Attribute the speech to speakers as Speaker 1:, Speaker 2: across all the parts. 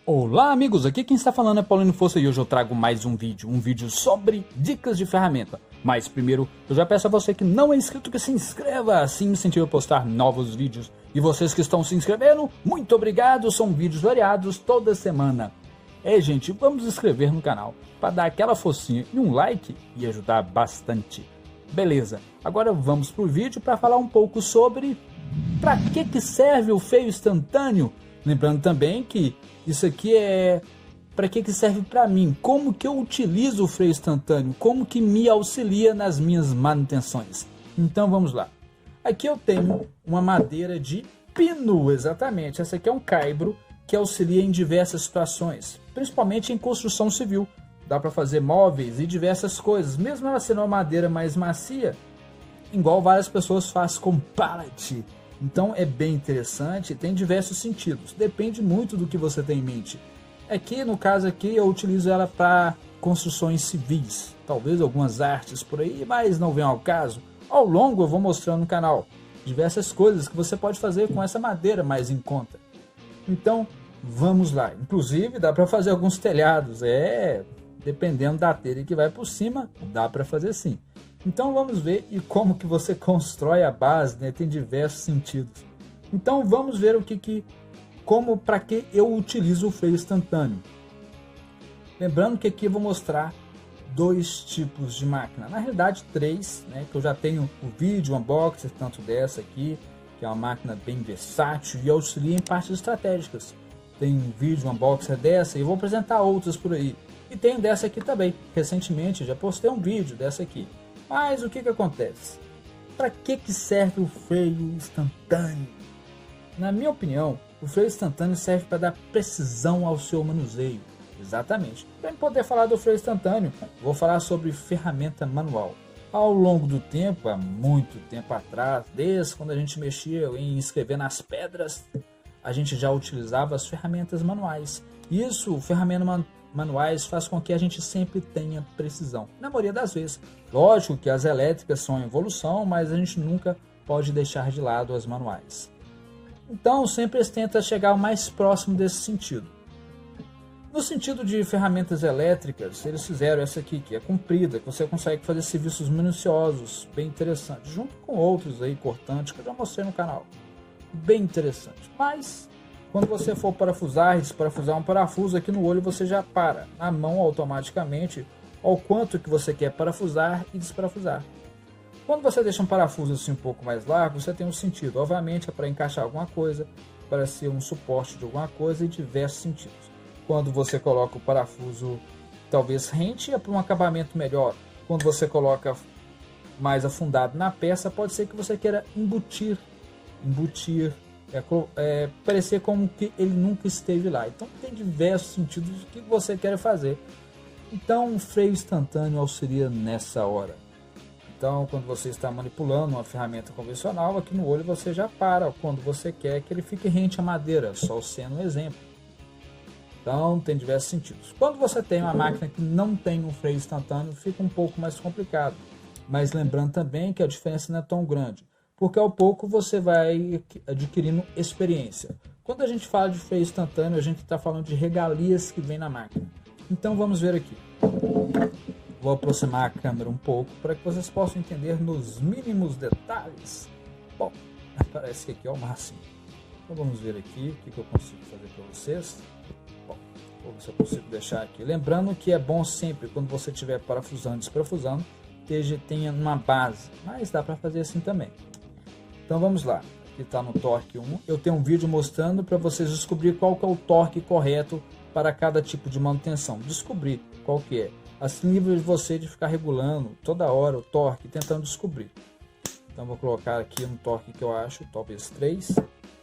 Speaker 1: Olá amigos, aqui quem está falando é Paulino Força e hoje eu trago mais um vídeo sobre dicas de ferramenta. Mas primeiro, eu já peço a você que não é inscrito que se inscreva, assim me incentiva a postar novos vídeos. E vocês que estão se inscrevendo, muito obrigado, são vídeos variados toda semana. Gente, vamos se inscrever no canal para dar aquela forcinha e um like e ajudar bastante. Beleza, agora vamos pro vídeo para falar um pouco sobre para que serve o freio instantâneo. Lembrando também que isso aqui é para que serve para mim, como que eu utilizo o freio instantâneo, como que me auxilia nas minhas manutenções. Então vamos lá. Aqui eu tenho uma madeira de pino, exatamente. Essa aqui é um caibro que auxilia em diversas situações, principalmente em construção civil. Dá para fazer móveis e diversas coisas, mesmo ela sendo uma madeira mais macia, igual várias pessoas fazem com pallet. Então é bem interessante, tem diversos sentidos, depende muito do que você tem em mente. Aqui no caso aqui eu utilizo ela para construções civis, talvez algumas artes por aí, mas não vem ao caso. Ao longo eu vou mostrando no canal diversas coisas que você pode fazer com essa madeira mais em conta. Então vamos lá, inclusive dá para fazer alguns telhados, dependendo da telha que vai por cima, dá para fazer sim. Então vamos ver e como que você constrói a base, né? Tem diversos sentidos. Então vamos ver para que eu utilizo o freio instantâneo. Lembrando que aqui eu vou mostrar dois tipos de máquina, na realidade três, né? Que eu já tenho o vídeo, unboxing, tanto dessa aqui, que é uma máquina bem versátil e auxilia em partes estratégicas. Tem um vídeo, unboxing dessa e vou apresentar outras por aí. E tem dessa aqui também, recentemente já postei um vídeo dessa aqui. Mas o que acontece? Para que serve o freio instantâneo? Na minha opinião, o freio instantâneo serve para dar precisão ao seu manuseio. Exatamente. Para poder falar do freio instantâneo, vou falar sobre ferramenta manual. Ao longo do tempo, há muito tempo atrás, desde quando a gente mexia em escrever nas pedras, a gente já utilizava as ferramentas manuais. Isso, ferramentas manuais faz com que a gente sempre tenha precisão, na maioria das vezes. Lógico que as elétricas são em evolução, mas a gente nunca pode deixar de lado as manuais. Então sempre tenta chegar o mais próximo desse sentido. No sentido de ferramentas elétricas, eles fizeram essa aqui, que é comprida, que você consegue fazer serviços minuciosos, bem interessante, junto com outros aí cortantes que eu já mostrei no canal. Bem interessante, mas quando você for parafusar, desparafusar um parafuso aqui no olho, você já para na mão automaticamente ao quanto que você quer parafusar e desparafusar. Quando você deixa um parafuso assim um pouco mais largo, você tem um sentido. Obviamente é para encaixar alguma coisa, para ser um suporte de alguma coisa e diversos sentidos. Quando você coloca o parafuso talvez rente, é para um acabamento melhor. Quando você coloca mais afundado na peça, pode ser que você queira embutir. Parecer como que ele nunca esteve lá. Então tem diversos sentidos do que você quer fazer. Então um freio instantâneo auxilia nessa hora. Então quando você está manipulando uma ferramenta convencional, aqui no olho você já para quando você quer que ele fique rente à madeira, só sendo um exemplo. Então tem diversos sentidos. Quando você tem uma máquina que não tem um freio instantâneo, fica um pouco mais complicado. Mas lembrando também que a diferença não é tão grande, porque ao pouco você vai adquirindo experiência. Quando a gente fala de freio instantâneo, a gente está falando de regalias que vem na máquina. Então vamos ver aqui. Vou aproximar a câmera um pouco para que vocês possam entender nos mínimos detalhes. Bom, parece que aqui é o máximo. Então vamos ver aqui o que eu consigo fazer para vocês. Bom, vou ver se eu consigo deixar aqui. Lembrando que é bom sempre, quando você estiver parafusando e desparafusando, tenha uma base, mas dá para fazer assim também. Então vamos lá, aqui está no torque 1, eu tenho um vídeo mostrando para vocês descobrir qual que é o torque correto para cada tipo de manutenção, descobrir qual que é, assim livre de você de ficar regulando toda hora o torque, tentando descobrir. Então vou colocar aqui um torque que eu acho, talvez 3,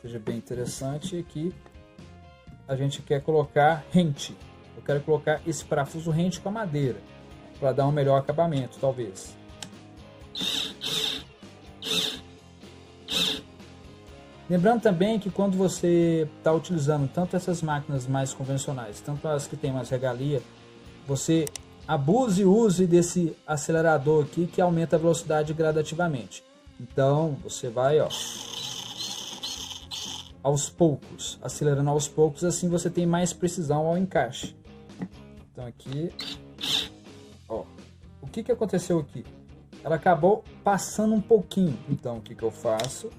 Speaker 1: seja bem interessante. Aqui a gente quer colocar rente, eu quero colocar esse parafuso rente com a madeira, para dar um melhor acabamento talvez. Lembrando também que quando você está utilizando tanto essas máquinas mais convencionais, tanto as que tem mais regalia, você abuse e use desse acelerador aqui que aumenta a velocidade gradativamente. Então você vai, ó, aos poucos, acelerando aos poucos, assim você tem mais precisão ao encaixe. Então aqui, ó, o que aconteceu aqui? Ela acabou passando um pouquinho, então o que eu faço?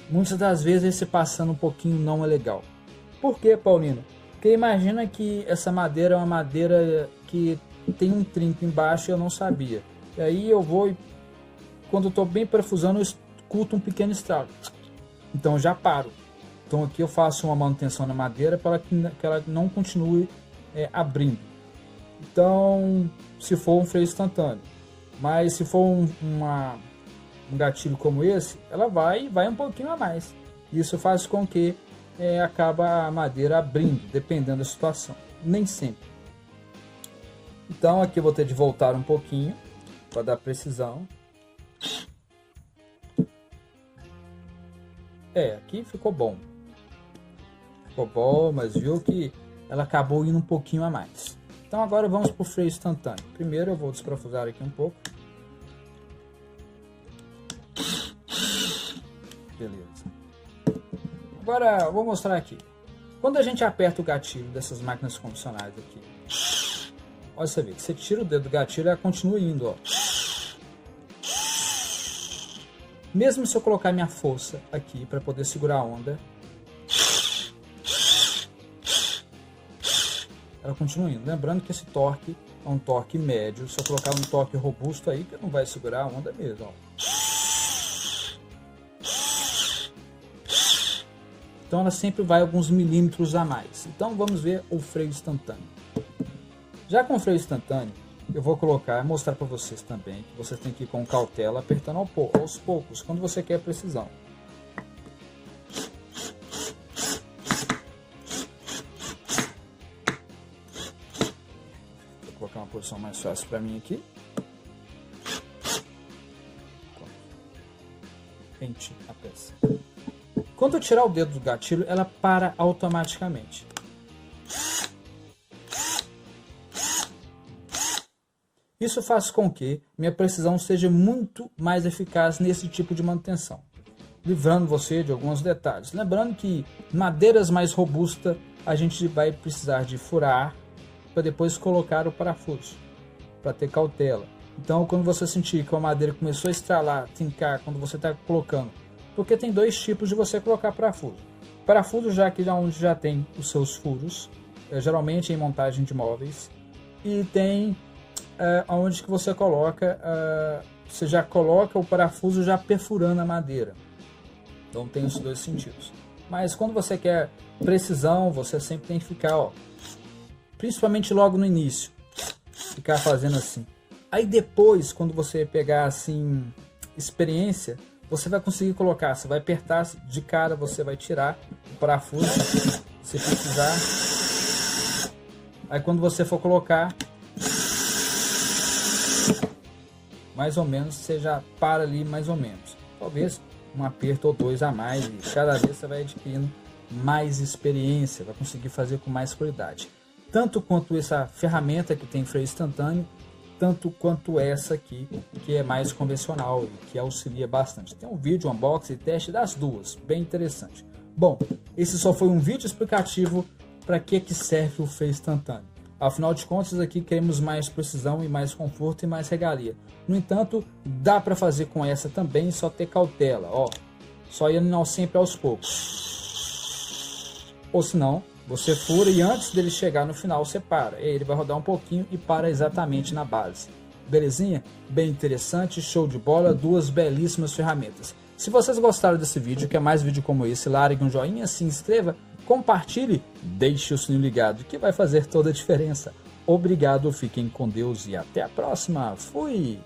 Speaker 1: Muitas das vezes esse passando um pouquinho não é legal. Por quê, Paulino? Porque imagina que essa madeira é uma madeira que tem um trinco embaixo e eu não sabia. E aí eu vou e quando eu estou bem perfusando eu escuto um pequeno estralo. Então eu já paro. Então aqui eu faço uma manutenção na madeira para que ela não continue abrindo. Então, se for um freio instantâneo, mas se for um gatilho como esse, ela vai um pouquinho a mais. Isso faz com que acaba a madeira abrindo, dependendo da situação. Nem sempre. Então aqui eu vou ter de voltar um pouquinho para dar precisão. Aqui ficou bom. Ficou bom, mas viu que ela acabou indo um pouquinho a mais. Então agora vamos para o freio instantâneo. Primeiro eu vou desparafusar aqui um pouco. Beleza. Agora eu vou mostrar aqui. Quando a gente aperta o gatilho dessas máquinas convencionais aqui, olha, você vê que você tira o dedo do gatilho e ela continua indo, ó. Mesmo se eu colocar minha força aqui para poder segurar a onda, ela continua indo. Lembrando que esse torque é um torque médio. Se eu colocar um torque robusto aí, que não vai segurar a onda mesmo, ó. Então ela sempre vai alguns milímetros a mais. Então vamos ver o freio instantâneo. Já com o freio instantâneo, eu vou mostrar para vocês também que você tem que ir com cautela, apertando aos poucos, quando você quer precisão. Vou colocar uma posição mais fácil para mim aqui. Pente a peça. Quando eu tirar o dedo do gatilho, ela para automaticamente. Isso faz com que minha precisão seja muito mais eficaz nesse tipo de manutenção, livrando você de alguns detalhes. Lembrando que madeiras mais robustas a gente vai precisar de furar para depois colocar o parafuso, para ter cautela. Então quando você sentir que a madeira começou a estralar, trincar, quando você está colocando, porque tem dois tipos de você colocar parafuso. Parafuso já que onde já tem os seus furos, geralmente em montagem de móveis, e tem onde que você coloca, você já coloca o parafuso já perfurando a madeira. Então tem os dois sentidos. Mas quando você quer precisão, você sempre tem que ficar, ó, principalmente logo no início, ficar fazendo assim. Aí depois, quando você pegar assim experiência, você vai conseguir colocar, você vai apertar de cara, você vai tirar o parafuso, se precisar. Aí quando você for colocar, mais ou menos, você já para ali mais ou menos. Talvez um aperto ou dois a mais, e cada vez você vai adquirindo mais experiência, vai conseguir fazer com mais qualidade. Tanto quanto essa ferramenta que tem freio instantâneo, tanto quanto essa aqui, que é mais convencional e que auxilia bastante. Tem um vídeo, unboxing e teste das duas, bem interessante. Bom, esse só foi um vídeo explicativo para que serve o freio instantâneo. Afinal de contas, aqui queremos mais precisão e mais conforto e mais regalia. No entanto, dá para fazer com essa também, só ter cautela, ó. Só indo sempre aos poucos. Ou senão, você fura e antes dele chegar no final, você para. Ele vai rodar um pouquinho e para exatamente na base. Belezinha? Bem interessante, show de bola, duas belíssimas ferramentas. Se vocês gostaram desse vídeo, quer mais vídeo como esse, largue um joinha, se inscreva, compartilhe, deixe o sininho ligado, que vai fazer toda a diferença. Obrigado, fiquem com Deus e até a próxima. Fui!